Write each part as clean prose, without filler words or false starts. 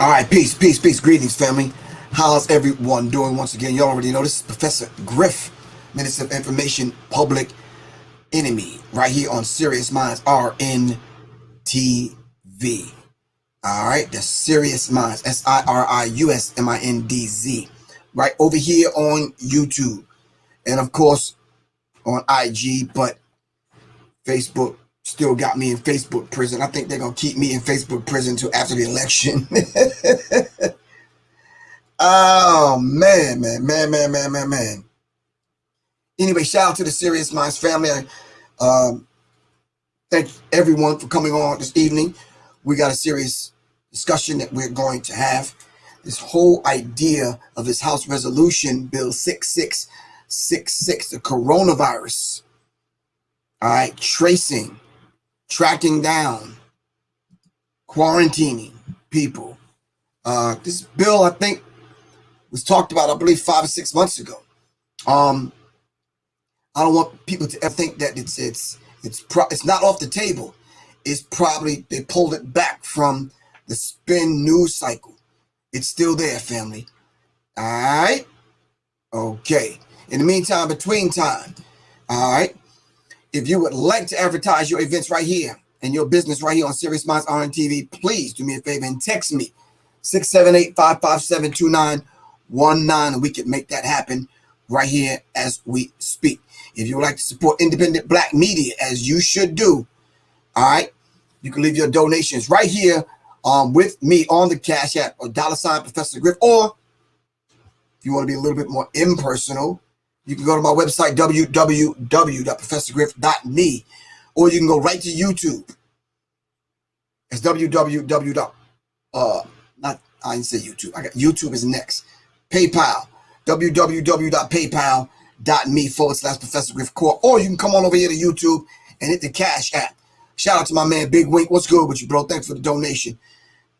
All right, peace, peace, peace. Greetings, family. How's everyone doing? Once again, you already know this is Professor Griff, Minister of Information, Public Enemy, right here on Sirius Mindz, RNTV. All right, the Sirius Mindz, SIRIUSMINDZ, right over here on YouTube, and of course on IG, but Facebook still got me in Facebook prison. I think they're gonna keep me in Facebook prison till after the election. Oh man. Anyway, shout out to the Sirius Mindz family. Thank everyone for coming on this evening. We got a serious discussion that we're going to have. This whole idea of this House Resolution Bill 6666, the coronavirus. All right, tracking down, quarantining people. This bill, I think, was talked about, I believe, 5 or 6 months ago. I don't want people to ever think that it's not off the table. It's probably they pulled it back from the spin news cycle. It's still there, family. All right. Okay. In the meantime, between time, all right. If you would like to advertise your events right here and your business right here on Sirius Mindz RNTV, please do me a favor and text me 678-557-2919, and we can make that happen right here as we speak. If you would like to support independent black media, as you should do, all right, you can leave your donations right here with me on the Cash App or $ Professor Griff, or if you want to be a little bit more impersonal, you can go to my website, www.professorgriff.me, or you can go right to YouTube. It's www. I didn't say YouTube. I got YouTube is next. PayPal, www.paypal.me/Professor Griff Corp. Or you can come on over here to YouTube and hit the Cash App. Shout out to my man Big Wink. What's good with you, bro? Thanks for the donation.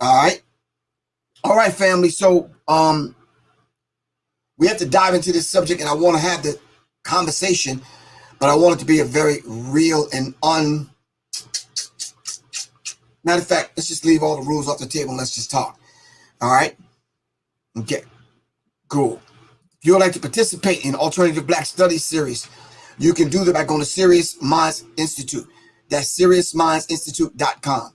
All right, family. So we have to dive into this subject, and I want to have the conversation, but I want it to be a very real and matter of fact, let's just leave all the rules off the table and let's just talk. All right. Okay. Cool. If you would like to participate in Alternative Black Studies series, you can do that by going to Sirius Mindz Institute. That's SiriousMindzinstitute.com.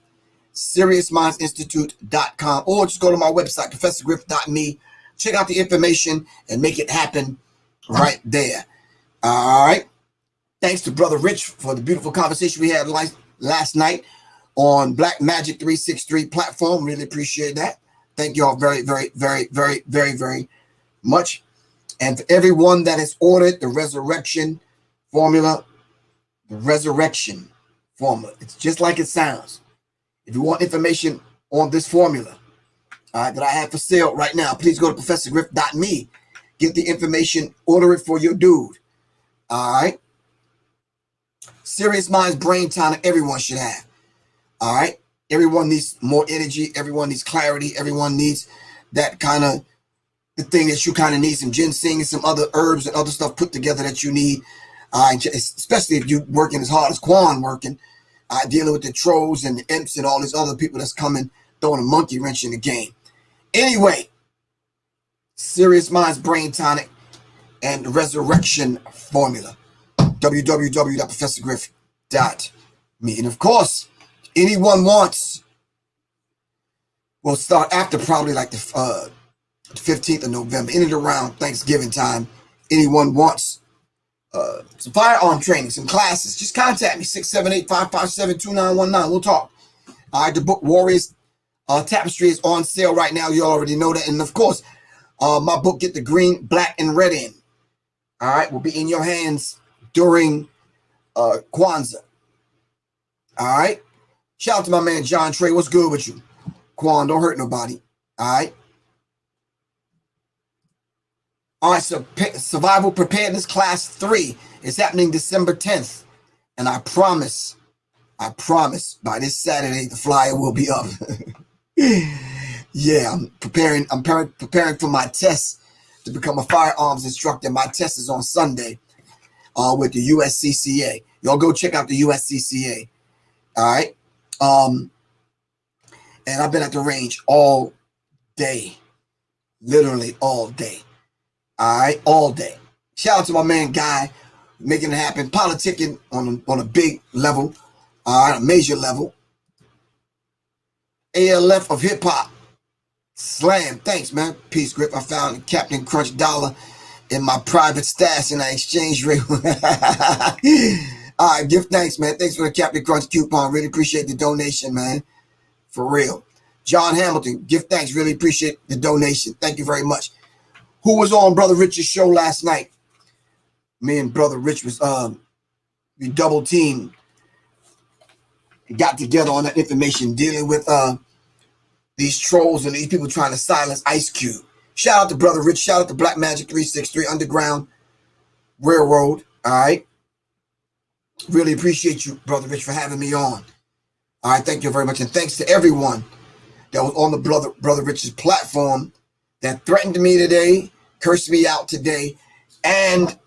SiriousMindzinstitute.com, or just go to my website, ProfessorGriff.me. Check out the information and make it happen right there. All right. Thanks to Brother Rich for the beautiful conversation we had last night on Black Magic 363 platform. Really appreciate that. Thank you all very, very, very, very, very, very much. And for everyone that has ordered the resurrection formula, it's just like it sounds. If you want information on this formula that I have for sale right now, please go to ProfessorGriff.me. Get the information, order it for your dude. All right. Sirius Mindz brain tonic, everyone should have. All right. Everyone needs more energy. Everyone needs clarity. Everyone needs that kind of the thing that you kind of need, some ginseng and some other herbs and other stuff put together that you need. Especially if you're working as hard as Quan working, dealing with the trolls and the imps and all these other people that's coming, throwing a monkey wrench in the game. Anyway, Sirius Mindz brain tonic and the resurrection formula, www.professorgriff.me. And of course, anyone wants, we'll start after probably like the 15th of November, in and around Thanksgiving time. Anyone wants some firearm training, some classes, just contact me, 678-557-2919. We'll talk. All right, the book Warriors Tapestry is on sale right now. You already know that. And of course, my book, Get the Green, Black, and Red In. All right, will be in your hands during Kwanzaa. All right. Shout out to my man John Trey. What's good with you? Quan, don't hurt nobody. All right. All right, so Survival Preparedness Class 3 is happening December 10th. And I promise, by this Saturday, the flyer will be up. Yeah, I'm preparing for my test to become a firearms instructor. My test is on Sunday with the USCCA. Y'all go check out the USCCA. All right. And I've been at the range all day. Literally all day. All right, all day. Shout out to my man Guy, making it happen, politicking on a big level, all right, a major level. ALF of hip hop. Slam. Thanks, man. Peace, Griff. I found Captain Crunch dollar in my private stash and I exchange rate. All right, give thanks, man. Thanks for the Captain Crunch coupon. Really appreciate the donation, man. For real. John Hamilton, give thanks. Really appreciate the donation. Thank you very much. Who was on Brother Rich's show last night? Me and Brother Rich was we double teamed. Got together on that information dealing with these trolls and these people trying to silence Ice Cube. Shout out to Brother Rich. Shout out to Black Magic 363 Underground Railroad. All right. Really appreciate you, Brother Rich, for having me on. All right. Thank you very much. And thanks to everyone that was on the Brother Rich's platform that threatened me today, cursed me out today, and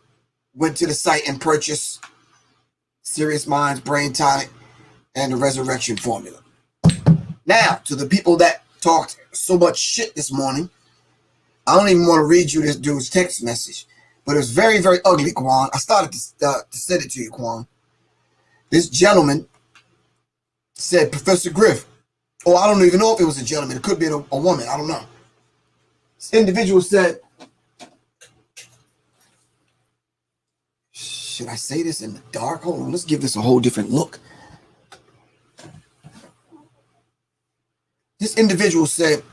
went to the site and purchased Sirius Mindz, Brain Tonic, and the Resurrection Formula. Now, to the people that talked so much shit this morning, I don't even want to read you this dude's text message, but it was very, very ugly, Quan. I started to send it to you, Quan. This gentleman said, Professor Griff, oh, I don't even know if it was a gentleman. It could be a woman. I don't know. This individual said, should I say this in the dark? Hold on, let's give this a whole different look. This individual said,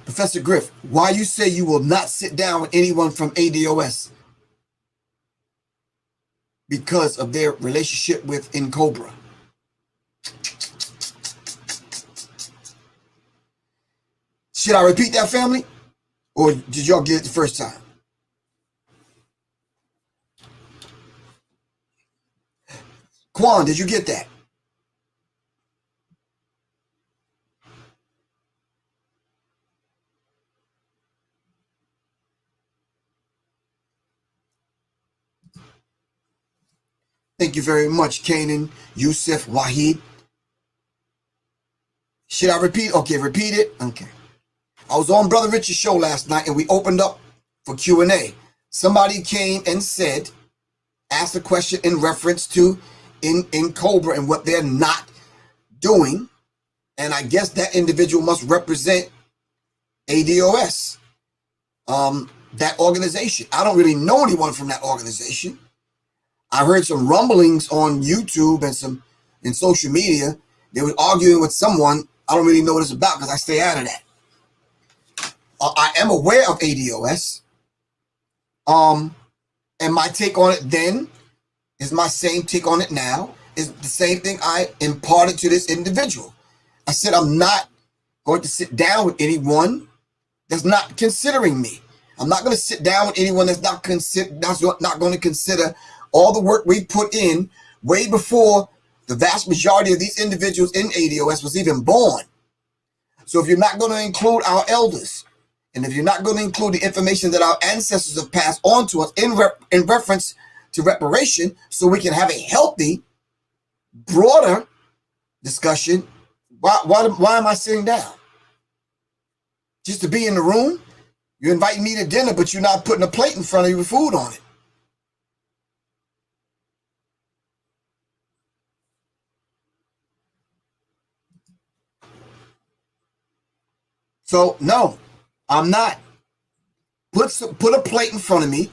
Professor Griff, why you say you will not sit down with anyone from ADOS? Because of their relationship with Cobra. Should I repeat that, family? Or did y'all get it the first time? Quan, did you get that? Thank you very much, Kanan, Yusuf, Wahid. Should I repeat? Okay, repeat it. Okay. I was on Brother Rich's show last night and we opened up for Q&A. Somebody came and said, asked a question in reference to in Cobra and what they're not doing. And I guess that individual must represent ADOS, that organization. I don't really know anyone from that organization. I heard some rumblings on YouTube and some in social media. They were arguing with someone. I don't really know what it's about because I stay out of that. I am aware of ADOS. And my take on it then is my same take on it now. Is the same thing I imparted to this individual. I said I'm not going to sit down with anyone that's not considering me. I'm not going to sit down with anyone that's not going to consider all the work we put in way before the vast majority of these individuals in ADOS was even born. So if you're not going to include our elders, and if you're not going to include the information that our ancestors have passed on to us in reference to reparation, so we can have a healthy, broader discussion, why am I sitting down? Just to be in the room? You invite me to dinner, but you're not putting a plate in front of you with food on it. So no, I'm not. Put a plate in front of me,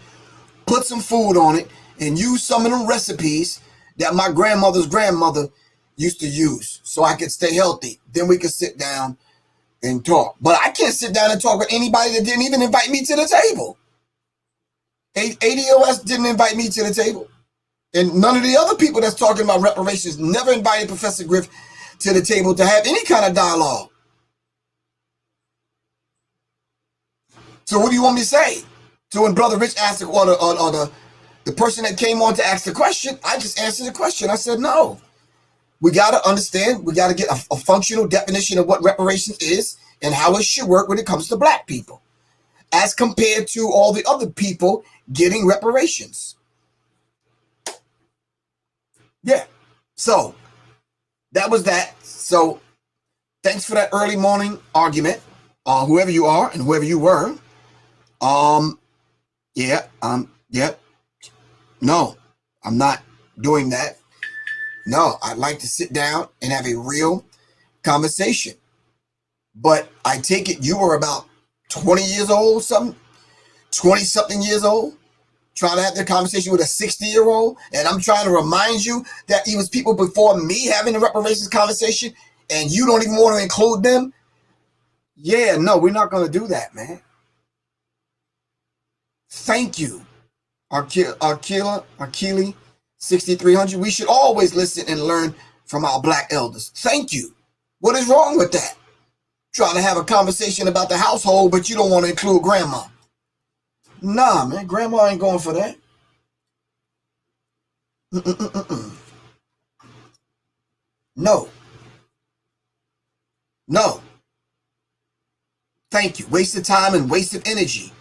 put some food on it, and use some of them recipes that my grandmother's grandmother used to use so I could stay healthy. Then we could sit down and talk. But I can't sit down and talk with anybody that didn't even invite me to the table. ADOS didn't invite me to the table. And none of the other people that's talking about reparations never invited Professor Griff to the table to have any kind of dialogue. So what do you want me to say? So when Brother Rich asked the person that came on to ask the question, I just answered the question. I said, no. We got to understand, we got to get a functional definition of what reparations is and how it should work when it comes to black people, as compared to all the other people getting reparations. Yeah. So that was that. So thanks for that early morning argument, whoever you are and whoever you were. Yeah, no, I'm not doing that. No, I'd like to sit down and have a real conversation. But I take it you were about 20 years old, 20-something years old, trying to have the conversation with a 60-year-old. And I'm trying to remind you that it was people before me having the reparations conversation, and you don't even want to include them. Yeah, no, we're not going to do that, man. Thank you, Arkeli 6300. We should always listen and learn from our black elders. Thank you. What is wrong with that? Trying to have a conversation about the household, but you don't want to include grandma. Nah, man, grandma ain't going for that. No. No. Thank you. Wasted time and wasted energy.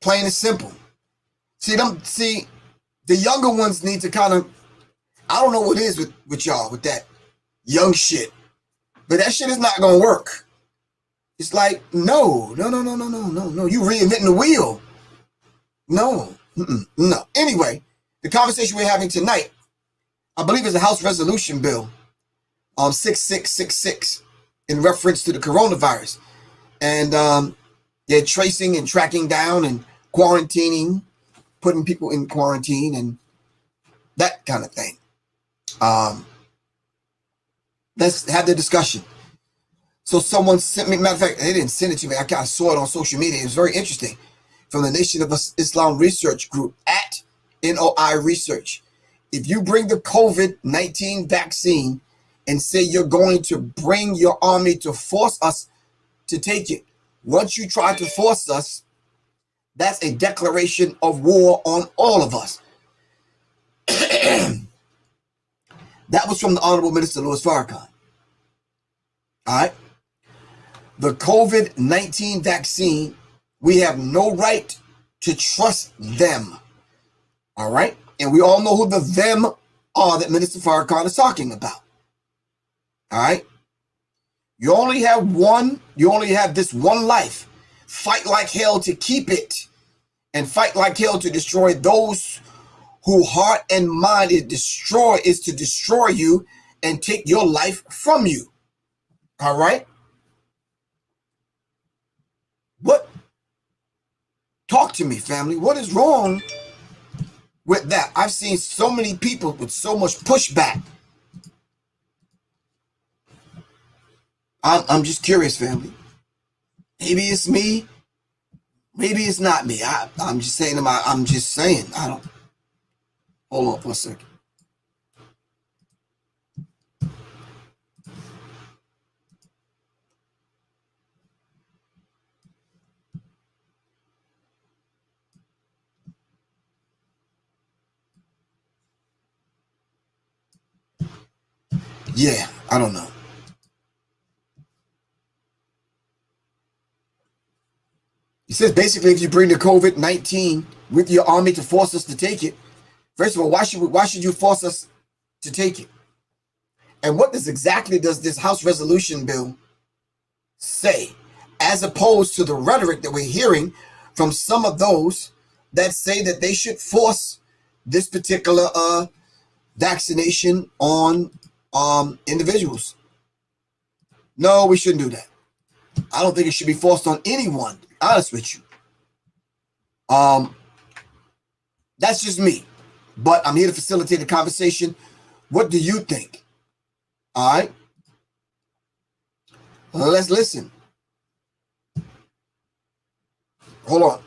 Plain and simple. See, the younger ones need to kind of, I don't know what it is with y'all, with that young shit. But that shit is not going to work. It's like, no. You reinventing the wheel. No. No. Anyway, the conversation we're having tonight, I believe is a House Resolution Bill, 6666, in reference to the coronavirus. And they're tracing and tracking down and quarantining, putting people in quarantine and that kind of thing. Let's have the discussion. So someone sent me, matter of fact, they didn't send it to me. I kind of saw it on social media. It was very interesting. From the Nation of Islam Research Group at NOI Research. If you bring the COVID-19 vaccine and say you're going to bring your army to force us to take it, once you try to force us, that's a declaration of war on all of us. That was from the Honorable Minister Louis Farrakhan. All right. The COVID-19 vaccine, we have no right to trust them. All right. And we all know who the them are that Minister Farrakhan is talking about. All right. You only have this one life. Fight like hell to keep it, and fight like hell to destroy those who heart and mind is to destroy you and take your life from you. All right. What? Talk to me, family. What is wrong with that? I've seen so many people with so much pushback. I'm just curious, family. Maybe it's me. Maybe it's not me. I'm just saying. I'm just saying. I don't. Hold on for a second. Yeah, I don't know. He says basically, if you bring the COVID-19 with your army to force us to take it, first of all, why should you force us to take it? And what exactly does this House Resolution Bill say, as opposed to the rhetoric that we're hearing from some of those that say that they should force this particular vaccination on individuals? No, we shouldn't do that. I don't think it should be forced on anyone, to be honest with you. That's just me. But I'm here to facilitate the conversation. What do you think? All right. Let's listen. Hold on.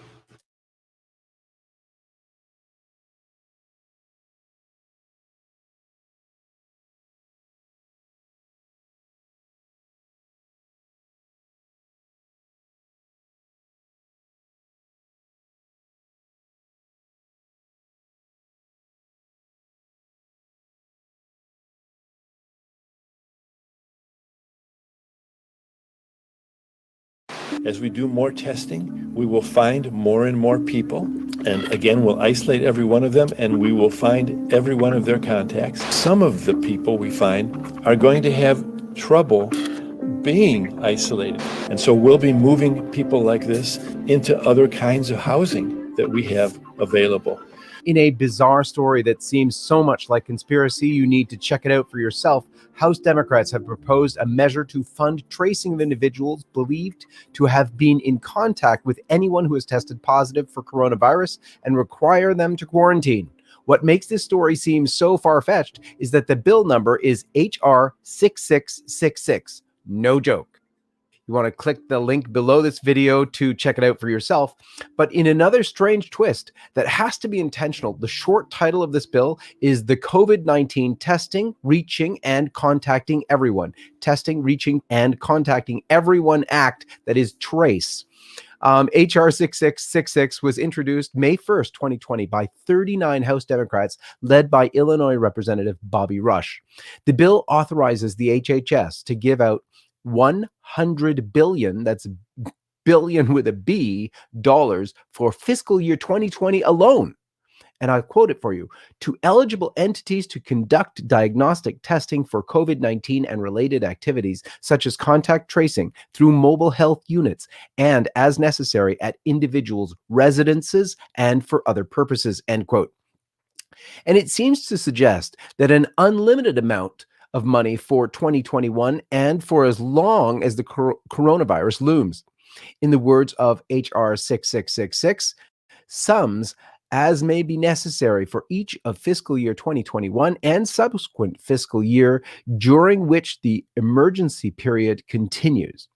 As we do more testing, we will find more and more people. And again, we'll isolate every one of them, and we will find every one of their contacts. Some of the people we find are going to have trouble being isolated. And so we'll be moving people like this into other kinds of housing that we have available. In a bizarre story that seems so much like conspiracy, you need to check it out for yourself. House Democrats have proposed a measure to fund tracing of individuals believed to have been in contact with anyone who has tested positive for coronavirus and require them to quarantine. What makes this story seem so far-fetched is that the bill number is HR 6666. No joke. You want to click the link below this video to check it out for yourself. But in another strange twist that has to be intentional, the short title of this bill is the COVID-19 Testing, Reaching, and Contacting Everyone. Testing, Reaching, and Contacting Everyone Act, that is TRACE. HR 6666 was introduced May 1st, 2020 by 39 House Democrats led by Illinois Representative Bobby Rush. The bill authorizes the HHS to give out $100 billion, that's billion with a B, dollars for fiscal year 2020 alone. And I'll quote it for you: to eligible entities to conduct diagnostic testing for COVID-19 and related activities, such as contact tracing through mobile health units and as necessary at individuals' residences and for other purposes, end quote. And it seems to suggest that an unlimited amount of money for 2021 and for as long as the coronavirus looms. In the words of HR 6666, sums as may be necessary for each of fiscal year 2021 and subsequent fiscal year during which the emergency period continues.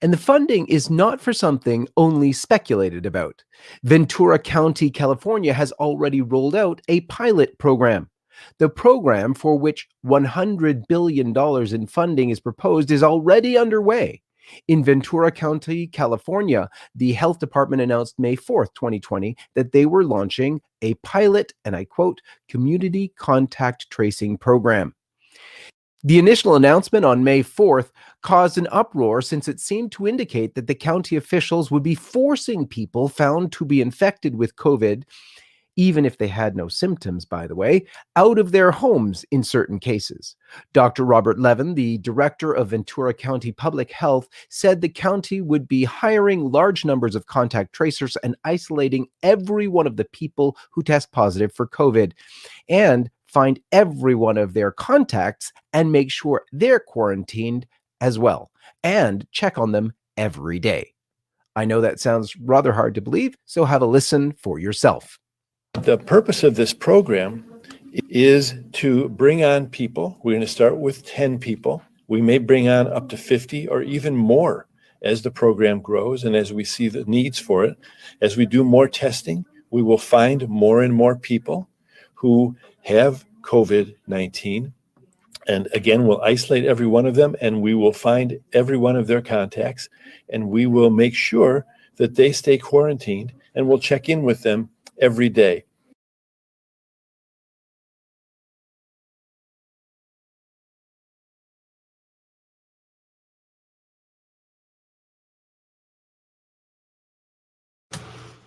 And the funding is not for something only speculated about. Ventura County, California has already rolled out a pilot program. The program, for which $100 billion in funding is proposed, is already underway. In Ventura County, California, the health department announced May 4th, 2020, that they were launching a pilot, and I quote, community contact tracing program. The initial announcement on May 4th caused an uproar since it seemed to indicate that the county officials would be forcing people found to be infected with COVID, even if they had no symptoms, by the way, out of their homes in certain cases. Dr. Robert Levin, the director of Ventura County Public Health, said the county would be hiring large numbers of contact tracers and isolating every one of the people who test positive for COVID, and find every one of their contacts and make sure they're quarantined as well, and check on them every day. I know that sounds rather hard to believe, so have a listen for yourself. The purpose of this program is to bring on people. We're going to start with 10 people. We may bring on up to 50 or even more as the program grows and as we see the needs for it. As we do more testing, we will find more and more people who have COVID-19. And again, we'll isolate every one of them, and we will find every one of their contacts, and we will make sure that they stay quarantined, and we'll check in with them every day.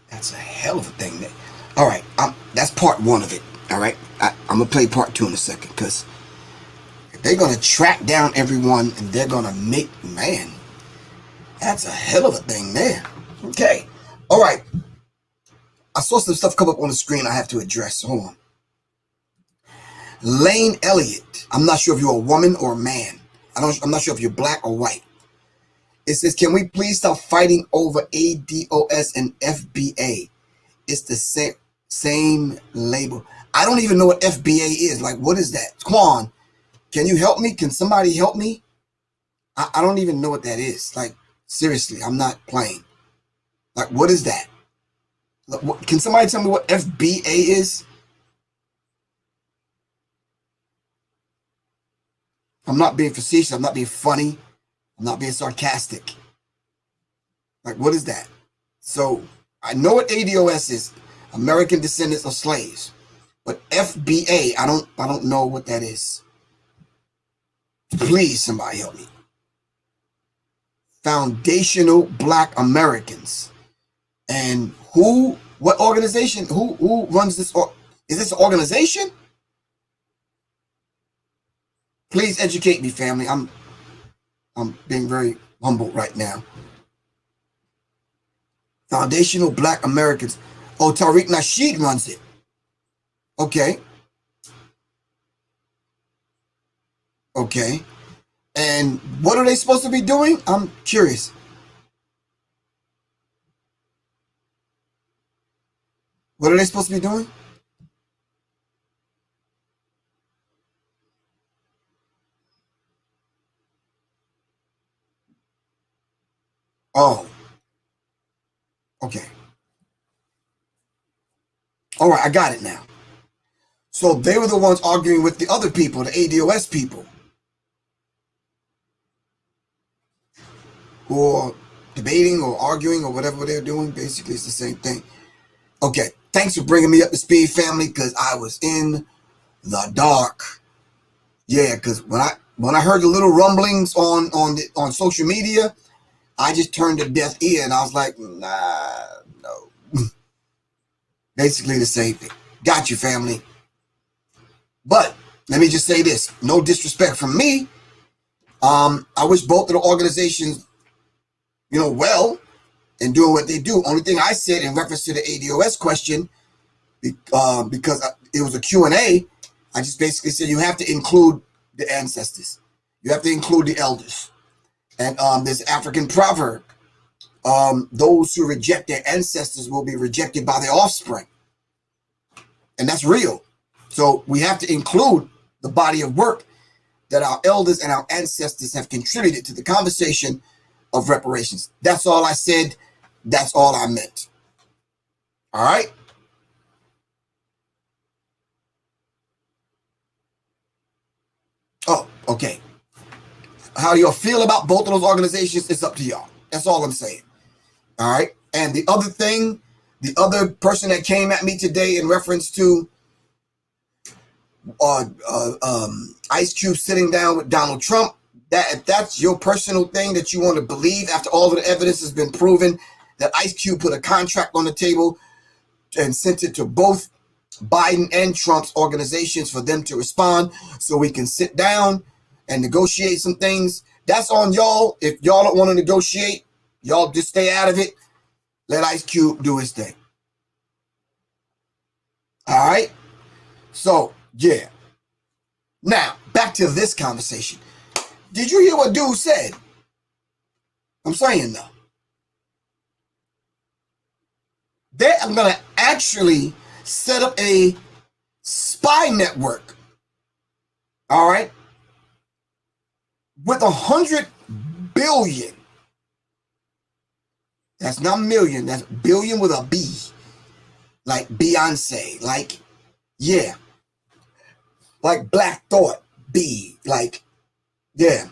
That's a hell of a thing. All right, that's part one of it. All right, I'm gonna play part two in a second, because they're gonna track down everyone and they're gonna make, man, that's a hell of a thing there. Okay, all right. I saw some stuff come up on the screen I have to address. Hold on. Lane Elliott. I'm not sure if you're a woman or a man. I'm not sure if you're black or white. It says, can we please stop fighting over ADOS and FBA? It's the same label. I don't even know what FBA is. Like, what is that? Quan, can you help me? Can somebody help me? I don't even know what that is. Like, seriously, I'm not playing. Like, what is that? Can somebody tell me what FBA is? I'm not being facetious. I'm not being funny. I'm not being sarcastic. Like, what is that? So I know what ADOS is, American Descendants of Slaves, but FBA, I don't know what that is. Please, somebody help me. Foundational Black Americans. And what organization, who runs this? Is this an organization? Please educate me, family. I'm being very humble right now. Foundational Black Americans. Oh, Tariq Nasheed runs it. Okay. Okay. And what are they supposed to be doing? I'm curious. What are they supposed to be doing? Oh. Okay. All right, I got it now. So they were the ones arguing with the other people, the ADOS people, or debating or arguing or whatever they're doing. Basically, it's the same thing. Okay, thanks for bringing me up to speed, family, because I was in the dark. Yeah, because when I heard the little rumblings on social media, I just turned a deaf ear and I was like, nah, no. Basically the same thing. Got you, family. But let me just say this: no disrespect from me. I wish both of the organizations, well, and doing what they do. Only thing I said in reference to the ADOS question, because it was a Q&A, I just basically said you have to include the ancestors. You have to include the elders. And there's an African proverb. Those who reject their ancestors will be rejected by their offspring. And that's real. So we have to include the body of work that our elders and our ancestors have contributed to the conversation of reparations. That's all I said. That's all I meant. All right. Oh, okay. How y'all feel about both of those organizations? It's up to y'all. That's all I'm saying. All right. And the other thing, the other person that came at me today in reference to Ice Cube sitting down with Donald Trump, that if that's your personal thing that you want to believe after all of the evidence has been proven that Ice Cube put a contract on the table and sent it to both Biden and Trump's organizations for them to respond so we can sit down and negotiate some things, that's on y'all. If y'all don't want to negotiate, y'all just stay out of it. Let Ice Cube do his thing. All right. So, yeah. Now, back to this conversation. Did you hear what dude said? I'm saying though. They are going to actually set up a spy network. All right. With 100 billion. That's not million. That's billion with a B. Like Beyonce. Like, yeah. Like Black Thought. B. Like, yeah.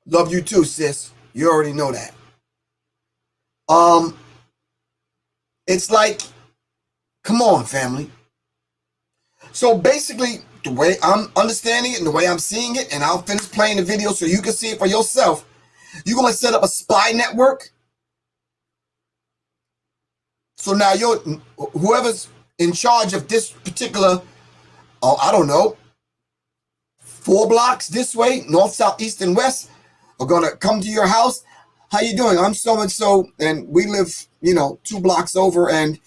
Love you too, sis. You already know that. It's like, come on, family. So basically, the way I'm understanding it and the way I'm seeing it, and I'll finish playing the video so you can see it for yourself. You're going to set up a spy network. So now whoever's in charge of this particular, I don't know, 4 blocks this way, north, south, east, and west, are going to come to your house. How you doing? I'm so-and-so, and we live, 2 blocks over, and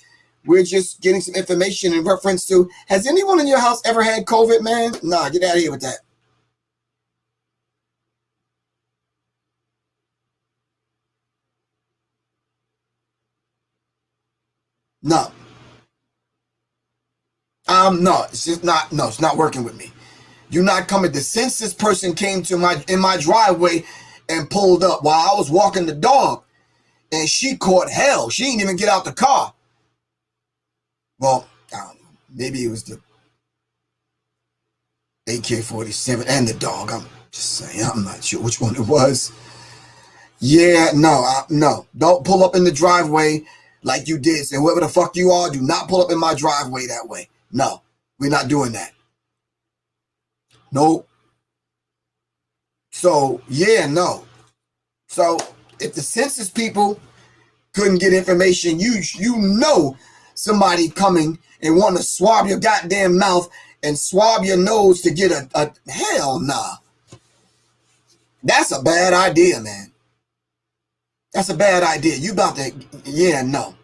we're just getting some information in reference to, has anyone in your house ever had COVID, man? Nah, get out of here with that. No. No, it's just not, no, it's not working with me. You're not coming. The census person came to in my driveway and pulled up while I was walking the dog, and she caught hell. She didn't even get out the car. Well, I don't know. Maybe it was the AK-47 and the dog. I'm just saying. I'm not sure which one it was. Yeah, no. Don't pull up in the driveway like you did. Say, whoever the fuck you are, do not pull up in my driveway that way. No, we're not doing that. No. So, yeah, no. So, if the census people couldn't get information, you know somebody coming and want to swab your goddamn mouth and swab your nose to get a hell nah. That's a bad idea, man. That's a bad idea. You about to, yeah, no.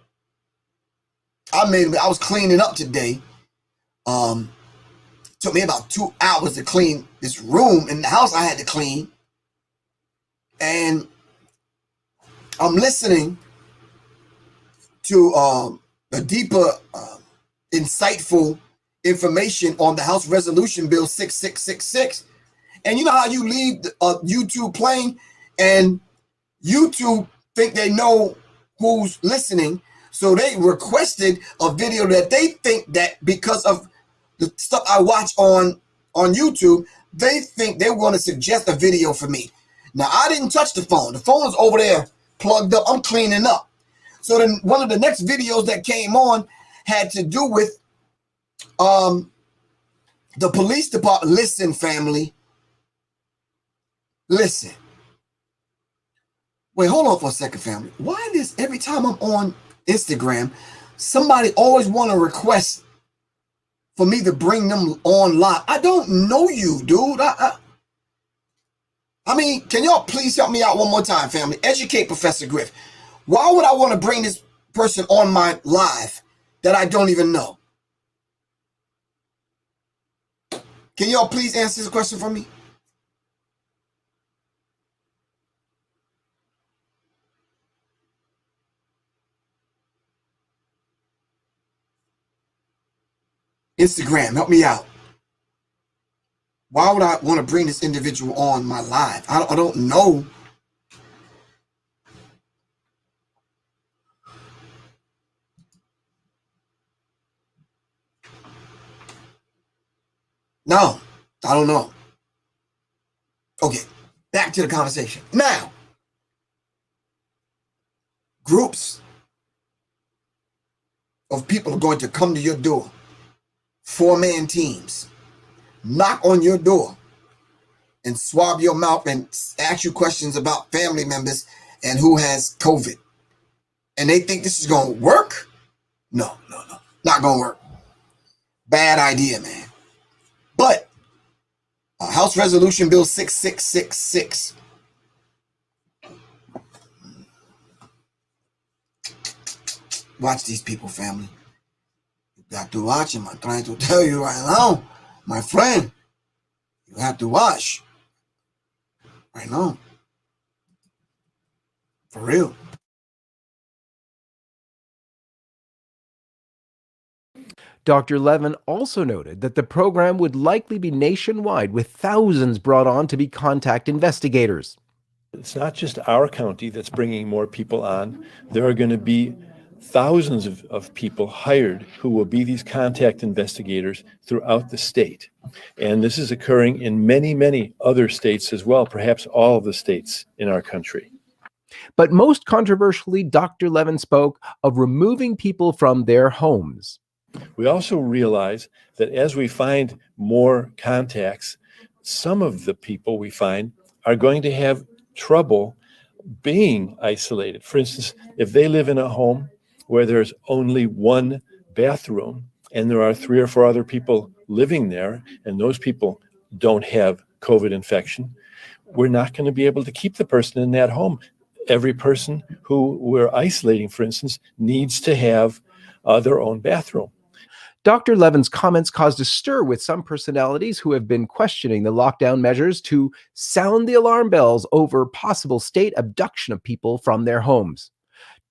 I was cleaning up today. Took me about 2 hours to clean this room in the house I had to clean. And I'm listening to a deeper, insightful information on the House Resolution Bill 6666. And you know how you leave YouTube playing and YouTube think they know who's listening. So they requested a video that they think that because of the stuff I watch on YouTube, they think they want to suggest a video for me. Now, I didn't touch the phone. The phone is over there plugged up. I'm cleaning up. So then one of the next videos that came on had to do with the police department. Listen, family. Listen. Wait, hold on for a second, family. Why is every time I'm on Instagram, somebody always want to request for me to bring them on live? I don't know you, dude. I mean, can y'all please help me out one more time, family? Educate Professor Griff. Why would I want to bring this person on my live that I don't even know? Can y'all please answer this question for me? Instagram, help me out. Why would I want to bring this individual on my live? I don't know. No, I don't know. Okay, back to the conversation. Now, groups of people are going to come to your door. 4-man teams. Knock on your door and swab your mouth and ask you questions about family members and who has COVID. And they think this is going to work? No. Not going to work. Bad idea, man. But House Resolution Bill 6666. Watch these people, family. You got to watch them. I'm trying to tell you right now, my friend. You have to watch. Right now. For real. Dr. Levin also noted that the program would likely be nationwide, with thousands brought on to be contact investigators. It's not just our county that's bringing more people on. There are going to be thousands of people hired who will be these contact investigators throughout the state. And this is occurring in many, many other states as well, perhaps all of the states in our country. But most controversially, Dr. Levin spoke of removing people from their homes. We also realize that as we find more contacts, some of the people we find are going to have trouble being isolated. For instance, if they live in a home where there's only one bathroom and there are 3 or 4 other people living there, and those people don't have COVID infection, we're not going to be able to keep the person in that home. Every person who we're isolating, for instance, needs to have their own bathroom. Dr. Levin's comments caused a stir with some personalities who have been questioning the lockdown measures to sound the alarm bells over possible state abduction of people from their homes.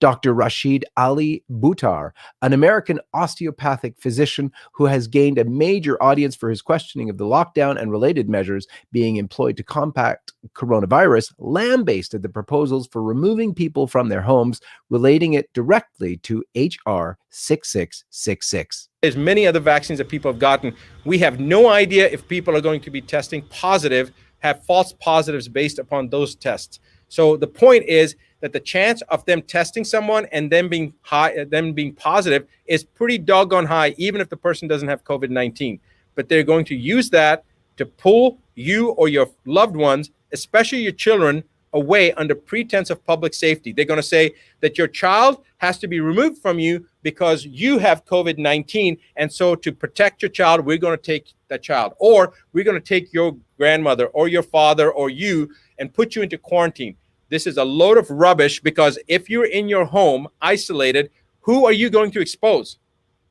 Dr. Rashid Ali Buttar, an American osteopathic physician who has gained a major audience for his questioning of the lockdown and related measures being employed to combat coronavirus, lambasted the proposals for removing people from their homes, relating it directly to H.R. 6666. There's many other vaccines that people have gotten. We have no idea if people are going to be testing positive, have false positives based upon those tests. So the point is that the chance of them testing someone and them being high, them being positive is pretty doggone high, even if the person doesn't have COVID-19. But they're going to use that to pull you or your loved ones, especially your children, away under pretense of public safety. They're going to say that your child has to be removed from you because you have COVID-19. And so to protect your child, we're going to take that child, or we're going to take your grandmother or your father or you and put you into quarantine. This is a load of rubbish, because if you're in your home isolated, who are you going to expose?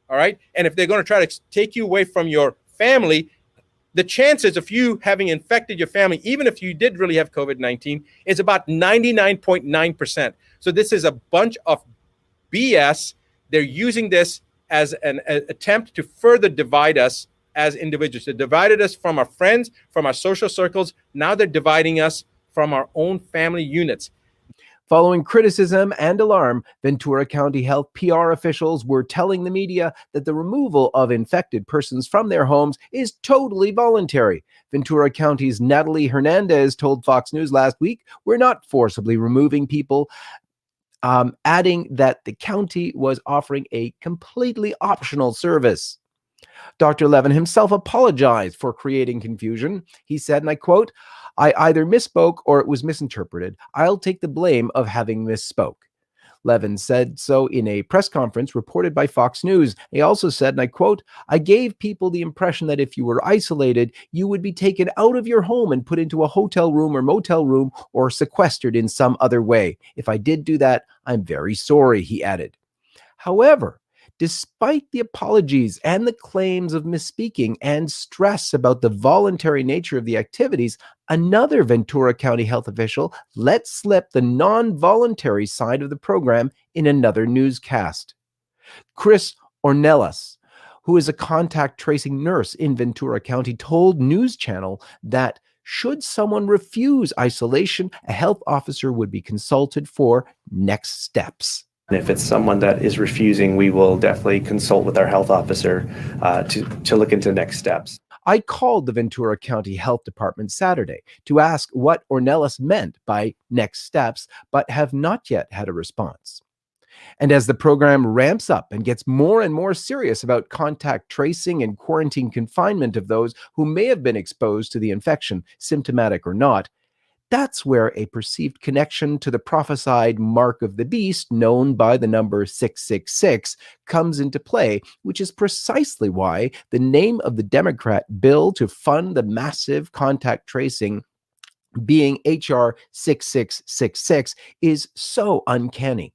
All right. And if they're going to try to take you away from your family, the chances of you having infected your family, even if you did really have COVID-19, is about 99.9%. So this is a bunch of BS. They're using this as an attempt to further divide us as individuals. They divided us from our friends, from our social circles. Now they're dividing us from our own family units. Following criticism and alarm, Ventura County health PR officials were telling the media that the removal of infected persons from their homes is totally voluntary. Ventura County's Natalie Hernandez told Fox News last week, "We're not forcibly removing people," adding that the county was offering a completely optional service. Dr. Levin himself apologized for creating confusion. He said, and I quote, "I either misspoke or it was misinterpreted. I'll take the blame of having misspoke." Levin said so in a press conference reported by Fox News. He also said, and I quote, "I gave people the impression that if you were isolated, you would be taken out of your home and put into a hotel room or motel room or sequestered in some other way. If I did do that, I'm very sorry," he added. However, despite the apologies and the claims of misspeaking and stress about the voluntary nature of the activities, another Ventura County health official let slip the non-voluntary side of the program in another newscast. Chris Ornelas, who is a contact tracing nurse in Ventura County, told News Channel that should someone refuse isolation, a health officer would be consulted for next steps. If it's someone that is refusing, we will definitely consult with our health officer to look into next steps. I called the Ventura County Health Department Saturday to ask what Ornelas meant by next steps, but have not yet had a response. And as the program ramps up and gets more and more serious about contact tracing and quarantine confinement of those who may have been exposed to the infection, symptomatic or not, that's where a perceived connection to the prophesied mark of the beast, known by the number 666, comes into play, which is precisely why the name of the Democrat bill to fund the massive contact tracing, being H.R. 6666, is so uncanny.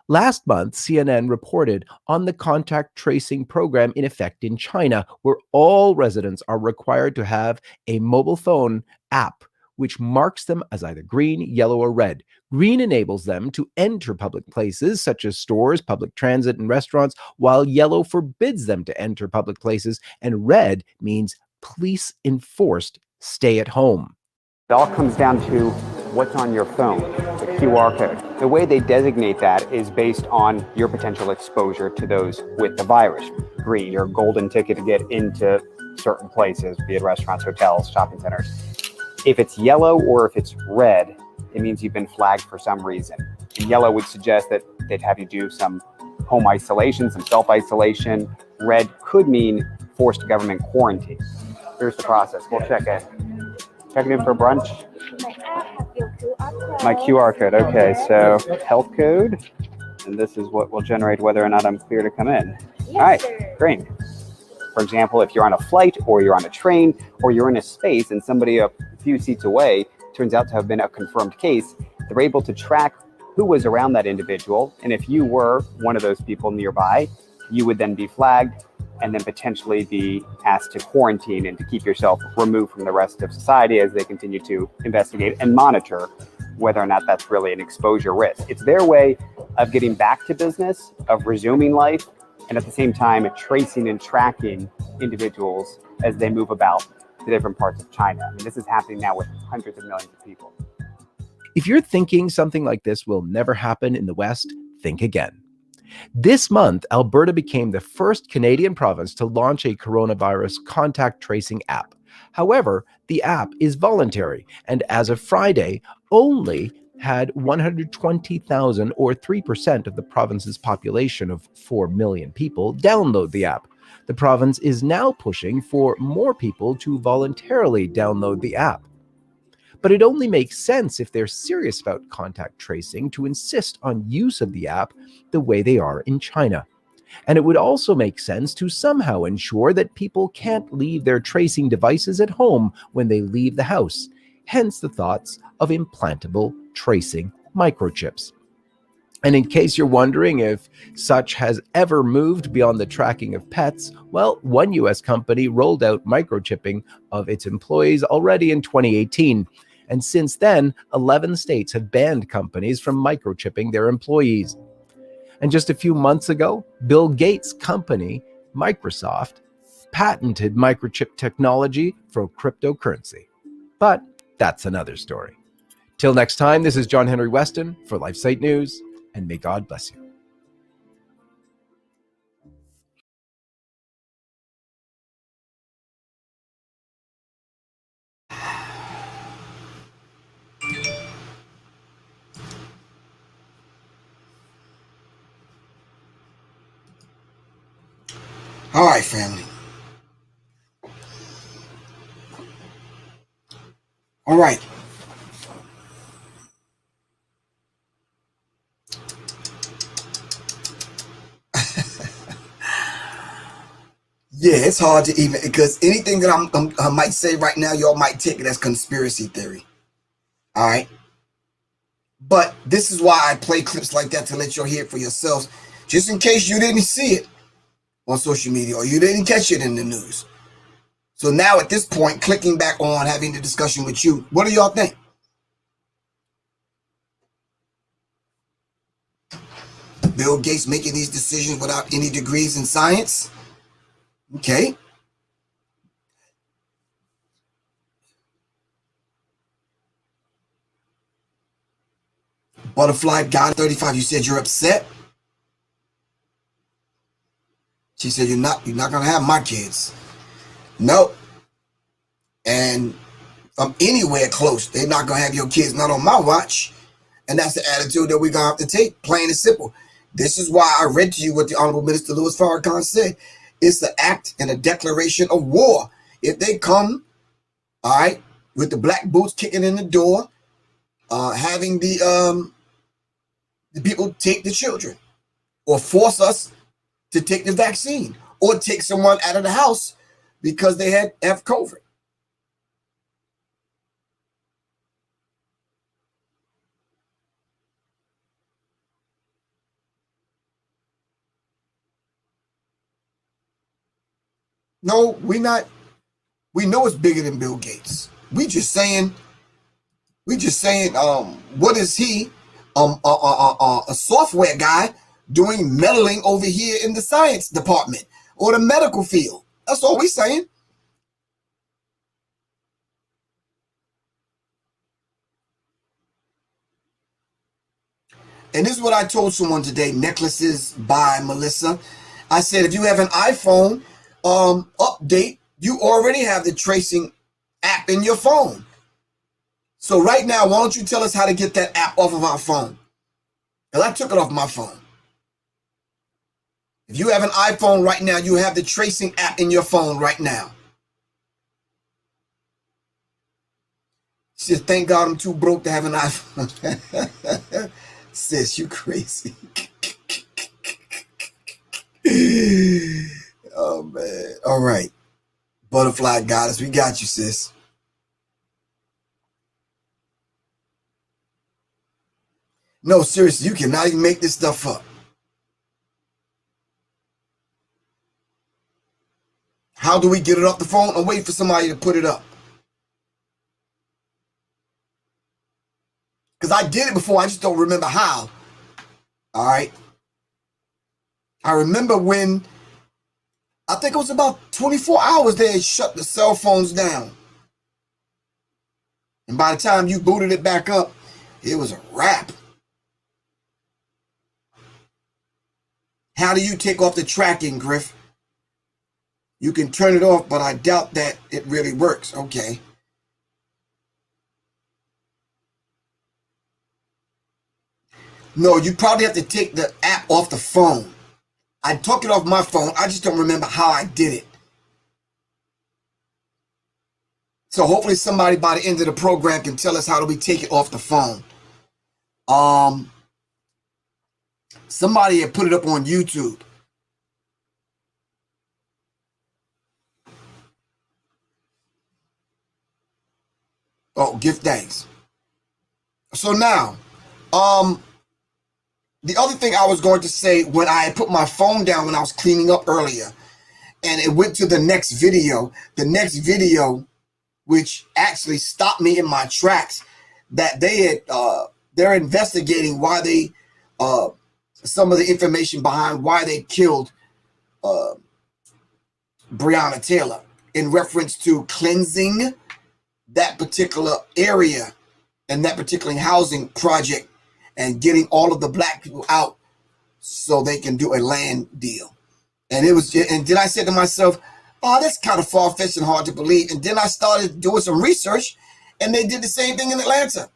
Last month, CNN reported on the contact tracing program in effect in China, where all residents are required to have a mobile phone app which marks them as either green, yellow, or red. Green enables them to enter public places such as stores, public transit, and restaurants, while yellow forbids them to enter public places, and red means police enforced stay at home. It all comes down to what's on your phone, the QR code. The way they designate that is based on your potential exposure to those with the virus. Green, your golden ticket to get into certain places, be it restaurants, hotels, shopping centers. If it's yellow or if it's red, it means you've been flagged for some reason. And yellow would suggest that they'd have you do some home isolation, some self-isolation. Red could mean forced government quarantine. Here's the process. We'll check in. Checking in for brunch. My QR code. Okay, so health code. And this is what will generate whether or not I'm clear to come in. All right, green. For example, if you're on a flight or you're on a train or you're in a space and somebody a few seats away turns out to have been a confirmed case, they're able to track who was around that individual. And if you were one of those people nearby, you would then be flagged and then potentially be asked to quarantine and to keep yourself removed from the rest of society as they continue to investigate and monitor whether or not that's really an exposure risk. It's their way of getting back to business, of resuming life, and at the same time tracing and tracking individuals as they move about the different parts of China. I mean, this is happening now with hundreds of millions of people. If you're thinking something like this will never happen in the West, think again. This month, Alberta became the first Canadian province to launch a coronavirus contact tracing app. However, the app is voluntary, and as of Friday, only had 120,000 or 3% of the province's population of 4 million people download the app. The province is now pushing for more people to voluntarily download the app. But it only makes sense if they're serious about contact tracing to insist on use of the app the way they are in China. And it would also make sense to somehow ensure that people can't leave their tracing devices at home when they leave the house, hence the thoughts of implantable tracing microchips. And in case you're wondering if such has ever moved beyond the tracking of pets, well, one US company rolled out microchipping of its employees already in 2018. And since then, 11 states have banned companies from microchipping their employees. And just a few months ago, Bill Gates' company, Microsoft, patented microchip technology for cryptocurrency. But that's another story. Till next time, this is John Henry Weston for LifeSite News, and may God bless you. All right, family. All right. Yeah, it's hard to even, because anything that I might say right now, y'all might take it as conspiracy theory. All right. But this is why I play clips like that, to let y'all hear it for yourselves, just in case you didn't see it on social media or you didn't catch it in the news. So now at this point, clicking back on having the discussion with you, what do y'all think? Bill Gates making these decisions without any degrees in science? Okay. Butterfly God 35, you said you're upset? She said you're not gonna have my kids. No. And I'm anywhere close, they're not gonna have your kids, not on my watch. And that's the attitude that we're gonna have to take, plain and simple. This is why I read to you what the Honorable Minister Louis Farrakhan said. It's the act and a declaration of war. If they come, all right, with the black boots kicking in the door, having the people take the children, or force us to take the vaccine, or take someone out of the house because they have COVID. No, we not. We know it's bigger than Bill Gates. We just saying. What is he? A software guy doing meddling over here in the science department or the medical field. That's all we saying. And this is what I told someone today, Necklaces by Melissa. I said, if you have an iPhone update, you already have the tracing app in your phone. So right now, why don't you tell us how to get that app off of our phone? Because I took it off my phone. If you have an iPhone right now, you have the tracing app in your phone right now. She said, thank God I'm too broke to have an iPhone. Sis, you crazy. Oh, man. All right. Butterfly Goddess, we got you, sis. No, seriously, you cannot even make this stuff up. How do we get it off the phone? I'm waiting for somebody to put it up. Because I did it before, I just don't remember how. All right. I remember when, I think it was about 24 hours they shut the cell phones down. And by the time you booted it back up, it was a wrap. How do you take off the tracking, Griff? You can turn it off, but I doubt that it really works. Okay. No, you probably have to take the app off the phone. I took it off my phone. I just don't remember how I did it. So hopefully somebody by the end of the program can tell us how do we take it off the phone. Somebody had put it up on YouTube. Oh, give thanks. So now, the other thing I was going to say, when I put my phone down when I was cleaning up earlier, and it went to the next video, which actually stopped me in my tracks, that they're investigating why they, some of the information behind why they killed Breonna Taylor in reference to cleansing that particular area and that particular housing project and getting all of the black people out so they can do a land deal. And then I said to myself, oh, that's kind of far-fetched and hard to believe. And then I started doing some research, and they did the same thing in Atlanta.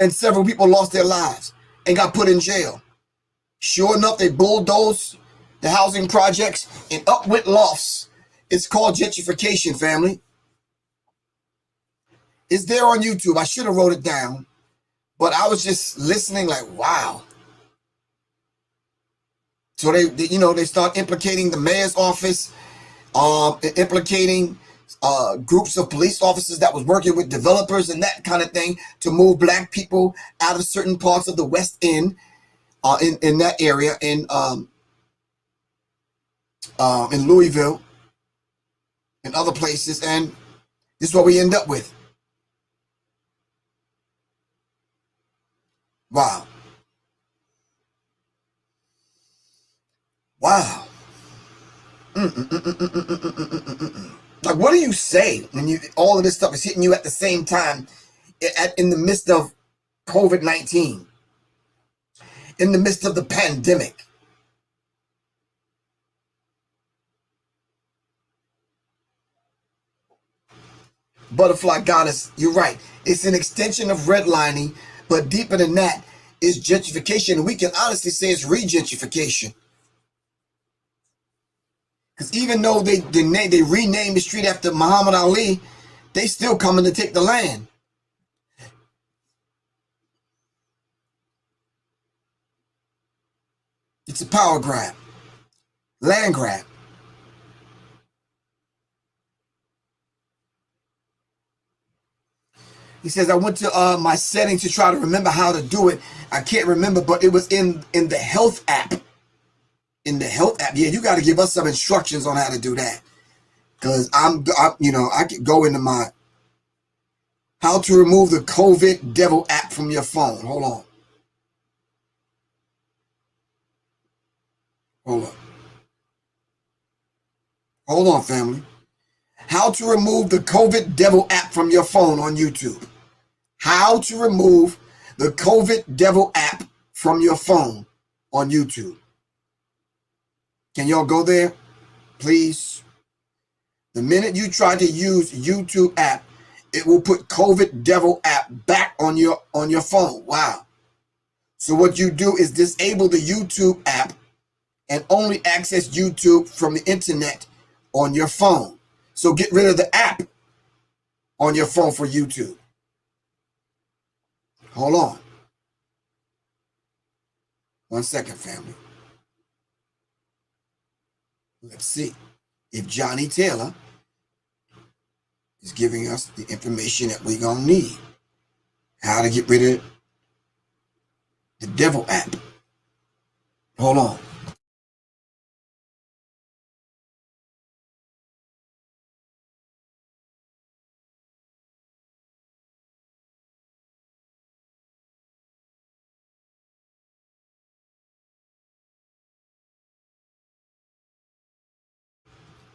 And several people lost their lives and got put in jail. Sure enough, they bulldozed the housing projects and up went lofts. It's called gentrification, family. It's there on YouTube. I should have wrote it down, but I was just listening like, wow. So they start implicating the mayor's office, implicating groups of police officers that was working with developers and that kind of thing to move black people out of certain parts of the West End, in that area in Louisville and other places, and this is what we end up with. Wow. Wow. Like, what do you say when all of this stuff is hitting you at the same time, in the midst of COVID-19, in the midst of the pandemic? Butterfly Goddess, you're right. It's an extension of redlining, but deeper than that is gentrification. We can honestly say it's re-gentrification. Because even though they renamed the street after Muhammad Ali, they still coming to take the land. It's a power grab, land grab. He says, I went to my settings to try to remember how to do it. I can't remember, but it was in the health app. In the health app. Yeah, you got to give us some instructions on how to do that. Because I could go into my how to remove the COVID devil app from your phone. Hold on. Hold on, family. How to remove the COVID devil app from your phone on YouTube. How to remove the COVID devil app from your phone on YouTube. Can y'all go there, please? The minute you try to use YouTube app, it will put COVID devil app back on your phone. Wow. So what you do is disable the YouTube app and only access YouTube from the internet on your phone. So get rid of the app on your phone for YouTube. Hold on. 1 second, family. Let's see if Johnny Taylor is giving us the information that we're going to need. How to get rid of the devil app. Hold on.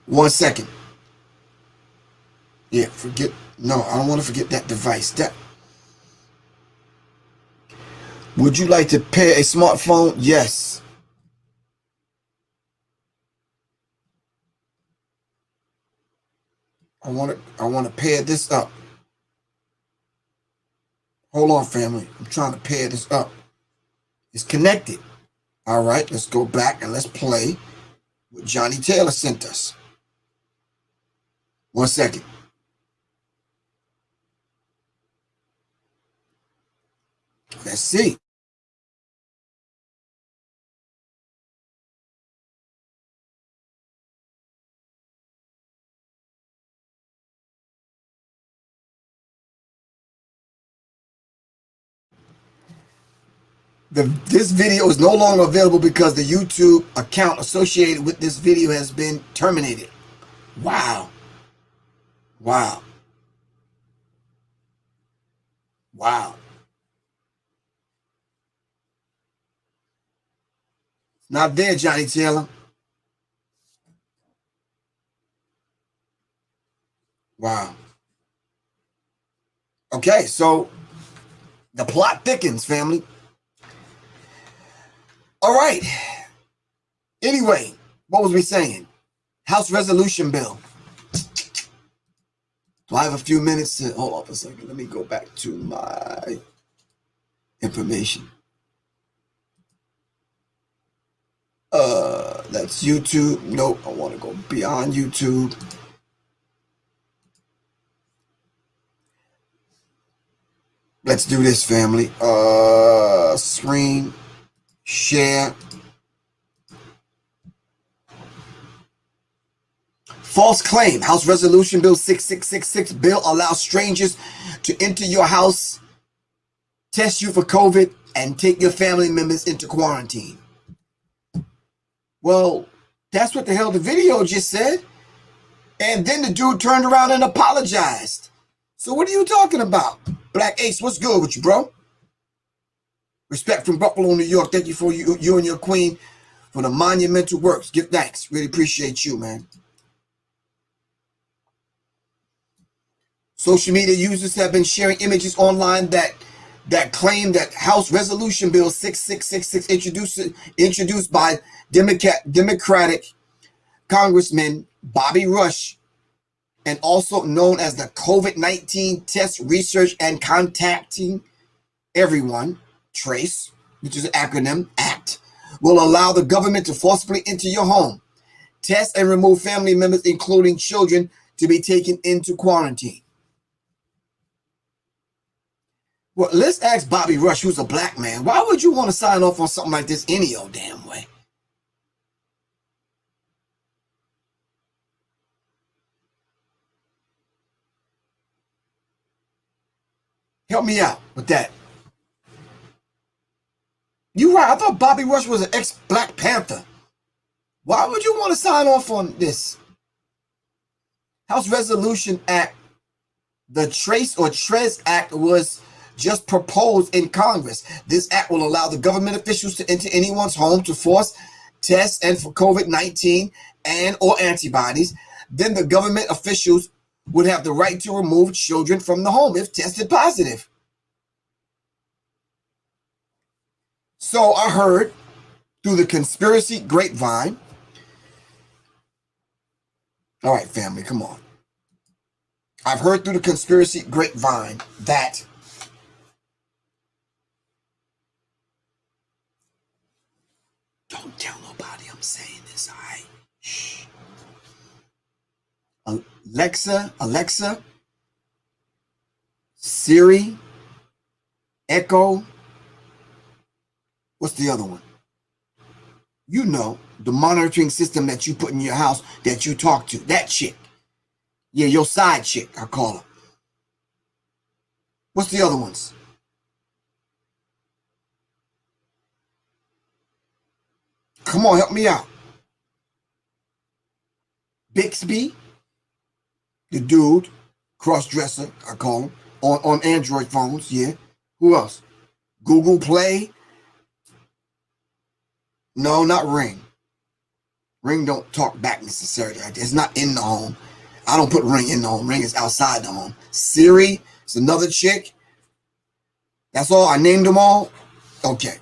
One second. Yeah, no, I don't want to forget that device. Would you like to pair a smartphone? Yes. I want to pair this up. Hold on, family. I'm trying to pair this up. It's connected. All right, let's go back and let's play what Johnny Taylor sent us. 1 second. Let's see. This video is no longer available because the YouTube account associated with this video has been terminated. Wow. Wow. Wow. Not there, Johnny Taylor. Wow. Okay, so the plot thickens, family. All right. Anyway, what was we saying? House resolution bill. Do I have a few minutes to hold on a second? Let me go back to my information. That's YouTube. Nope, I want to go beyond YouTube. Let's do this, family. Screen share. False claim. House Resolution Bill 6666 bill allows strangers to enter your house, test you for COVID, and take your family members into quarantine. Well, that's what the hell the video just said. And then the dude turned around and apologized. So what are you talking about? Black Ace, what's good with you, bro? Respect from Buffalo, New York. Thank you for you and your queen for the monumental works. Give thanks. Really appreciate you, man. Social media users have been sharing images online that claim that House Resolution Bill 6666 introduced by Democratic Congressman Bobby Rush, and also known as the COVID-19 Test Research and Contacting Everyone, TRACE, which is an acronym, Act, will allow the government to forcibly enter your home, test and remove family members, including children, to be taken into quarantine. Well, let's ask Bobby Rush, who's a black man. Why would you want to sign off on something like this any old damn way? Help me out with that. You're right. I thought Bobby Rush was an ex-Black Panther. Why would you want to sign off on this? House Resolution Act, the TRACE or TRES Act, was just proposed in Congress. This act will allow the government officials to enter anyone's home to force tests and for COVID-19 and or antibodies. Then the government officials would have the right to remove children from the home if tested positive. So I heard through the conspiracy grapevine. All right, family, come on. I've heard through the conspiracy grapevine that don't tell nobody I'm saying this, all right? Shh. Alexa, Siri, Echo, what's the other one? You know, the monitoring system that you put in your house that you talk to, that chick. Yeah, your side chick, I call her. What's the other ones? Come on, help me out. Bixby, the dude, cross-dresser, I call him, on Android phones, yeah. Who else? Google Play. No, not Ring. Ring don't talk back necessarily. It's not in the home. I don't put Ring in the home. Ring is outside the home. Siri is another chick. That's all. I named them all. Okay.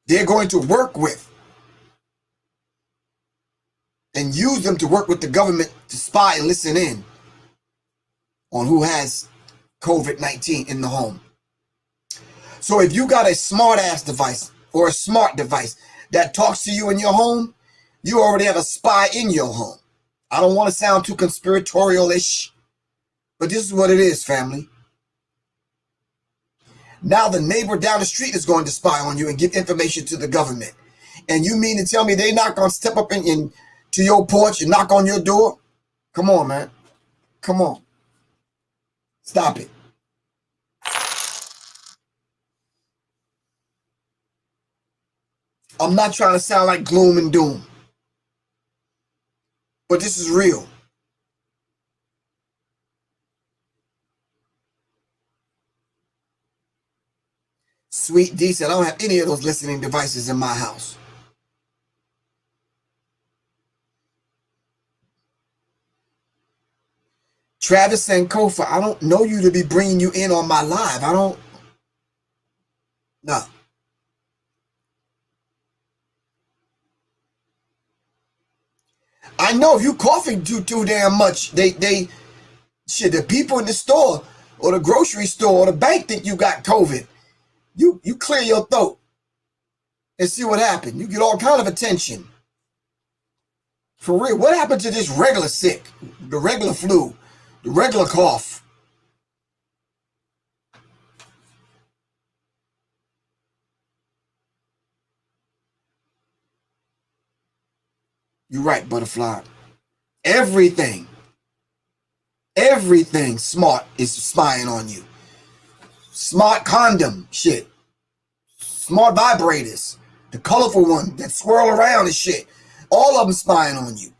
They're going to work with and use them to work with the government to spy and listen in on who has COVID-19 in the home. So if you got a smart ass device or a smart device that talks to you in your home, you already have a spy in your home. I don't want to sound too conspiratorial-ish, but this is what it is, family. Now the neighbor down the street is going to spy on you and give information to the government. And you mean to tell me they're not going to step up in to your porch and knock on your door? Come on, man. Come on. Stop it. I'm not trying to sound like gloom and doom, but this is real. Sweet D said, I don't have any of those listening devices in my house. Travis Sankofa, I don't know you to be bringing you in on my live. I don't. No. I know if you coughing too damn much, the people in the store or the grocery store or the bank think you got COVID. You clear your throat and see what happened. You get all kind of attention. For real, what happened to this regular sick, the regular flu, the regular cough? You're right, Butterfly. Everything smart is spying on you. Smart condom shit. Smart vibrators. The colorful one that swirl around and shit. All of them spying on you.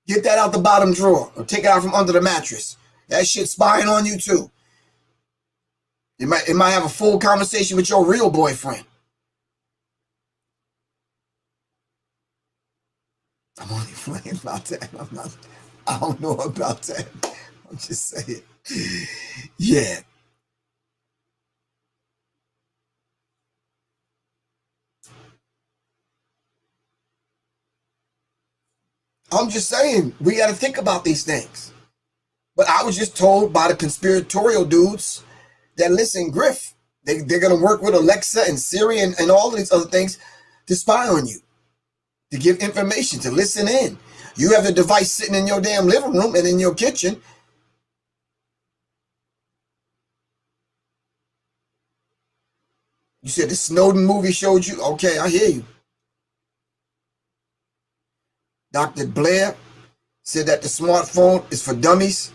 Get that out the bottom drawer or take it out from under the mattress. That shit spying on you too. It might have a full conversation with your real boyfriend. I'm only playing about that. I don't know about that. I'm just saying. Yeah. I'm just saying, we got to think about these things. But I was just told by the conspiratorial dudes that, listen, Griff, they're going to work with Alexa and Siri and all of these other things to spy on you, to give information, to listen in. You have the device sitting in your damn living room and in your kitchen. You said the Snowden movie showed you? Okay, I hear you. Dr. Blair said that the smartphone is for dummies.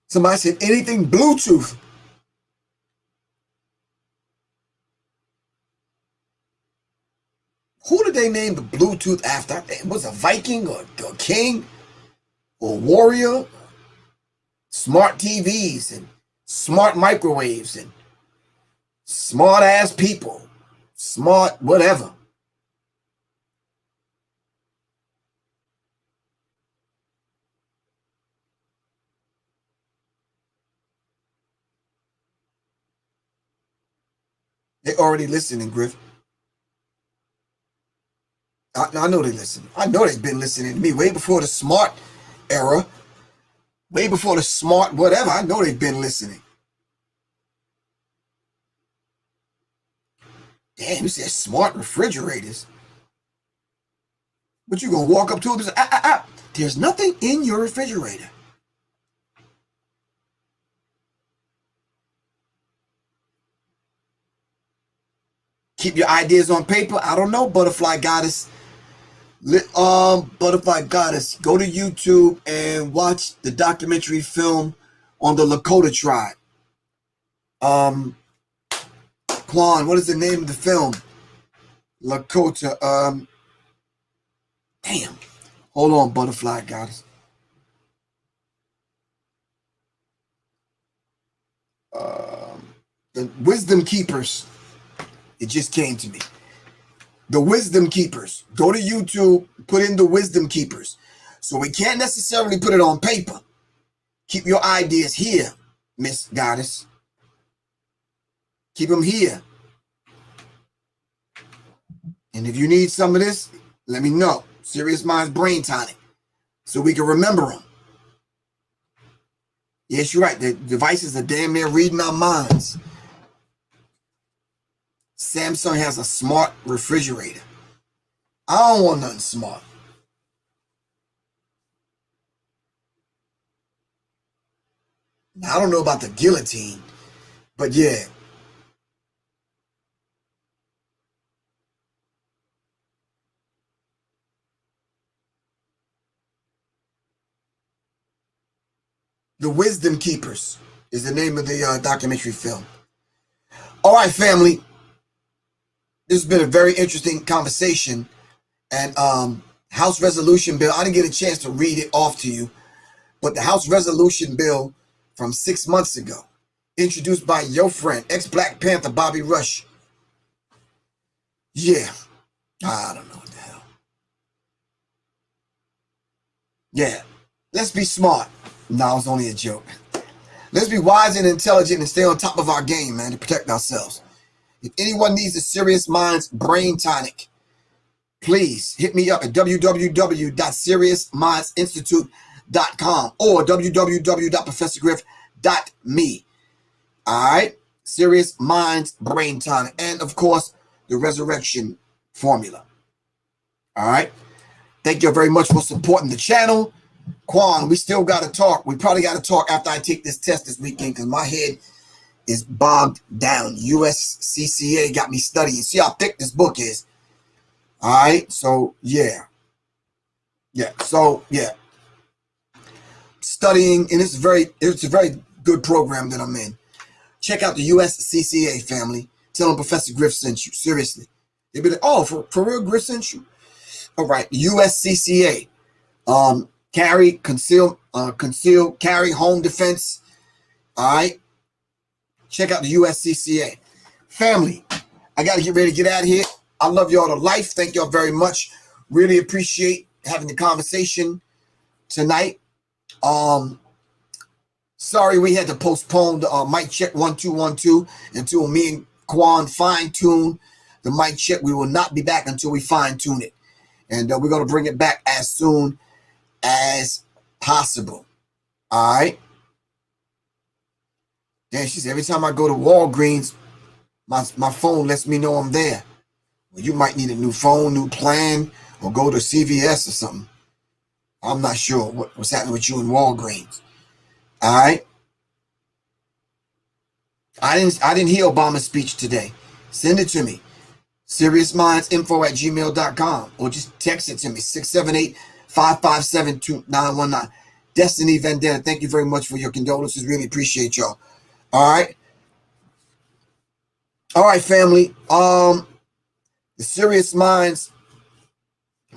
Somebody said anything Bluetooth. Who did they name the Bluetooth after? It was a Viking or a king or a warrior? Smart TVs and smart microwaves and smart ass people. Smart whatever. They're already listening, Griff. I know they listen. I know they've been listening to me way before the smart era, way before the smart whatever. I know they've been listening. Damn, you said smart refrigerators. But you gonna walk up to them and say, there's nothing in your refrigerator. Keep your ideas on paper. I don't know, Butterfly Goddess. Butterfly Goddess, go to YouTube and watch the documentary film on the Lakota tribe. Quan, what is the name of the film? Lakota. Damn. Hold on, Butterfly Goddess. The Wisdom Keepers. It just came to me. The Wisdom Keepers. Go to YouTube, put in the Wisdom Keepers. So we can't necessarily put it on paper. Keep your ideas here, Miss Goddess. Keep them here. And if you need some of this, let me know. Sirius Mindz Brain Tonic. So we can remember them. Yes, you're right. The devices are damn near reading our minds. Samsung has a smart refrigerator. I don't want nothing smart. Now, I don't know about the guillotine, but yeah. The Wisdom Keepers is the name of the documentary film. All right, family. This has been a very interesting conversation. And House Resolution Bill, I didn't get a chance to read it off to you, but the House Resolution Bill from 6 months ago, introduced by your friend, ex-Black Panther Bobby Rush. Yeah, I don't know what the hell. Yeah, let's be smart. No, it's only a joke. Let's be wise and intelligent and stay on top of our game, man, to protect ourselves. If anyone needs a Sirius Mindz brain tonic, please hit me up at www.seriousmindsinstitute.com or www.professorgriff.me. All right, Sirius Mindz brain tonic, and of course the resurrection formula. All right, thank you very much for supporting the channel. Quan, we still got to talk. We probably got to talk after I take this test this weekend because my head is bogged down. USCCA got me studying. See how thick this book is. All right, so yeah. Studying, and it's a very good program that I'm in. Check out the USCCA, family. Tell them Professor Griff sent you. Seriously, they'll be like, "Oh, for real, Griff sent you." All right, USCCA. Conceal, carry, home defense. All right. Check out the USCCA. Family, I got to get ready to get out of here. I love y'all to life. Thank y'all very much. Really appreciate having the conversation tonight. Sorry we had to postpone the mic check 1212 until me and Quan fine-tune the mic check. We will not be back until we fine-tune it. And we're going to bring it back as soon as possible. All right. Then she said, every time I go to Walgreens, my phone lets me know I'm there. Well, you might need a new phone, new plan, or go to CVS or something. I'm not sure what's happening with you in Walgreens. All right. I didn't hear Obama's speech today. Send it to me. SeriousMindsInfo@gmail.com, or just text it to me. 678-557-2919. Destiny Vendetta, thank you very much for your condolences. Really appreciate y'all. All right. All right, family. The Sirius Mindz,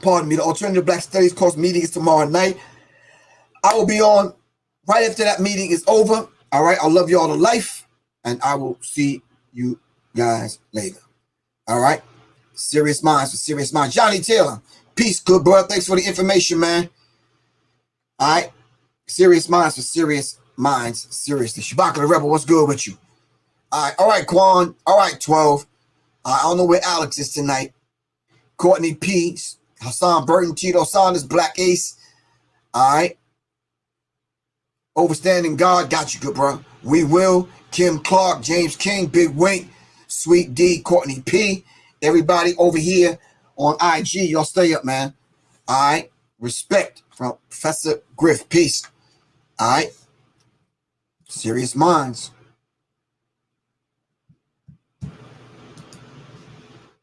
pardon me, the Alternative Black Studies course meeting is tomorrow night. I will be on right after that meeting is over. All right. I love y'all to life, and I will see you guys later. All right. Sirius Mindz for Sirius Mindz. Johnny Taylor. Peace, good bro. Thanks for the information, man. All right. Sirius Mindz for Sirius Mindz. Seriously. Shabaka the Rebel, what's good with you? All right. All right, Quan. All right, 12. I don't know where Alex is tonight. Courtney P. Hassan Burton, Tito Saunders, Black Ace. All right. Overstanding God. Got you, good bro. We Will. Kim Clark, James King, Big Wink, Sweet D, Courtney P. Everybody over here on IG, y'all stay up, man. All right. Respect from Professor Griff. Peace. All right. Sirius Mindz.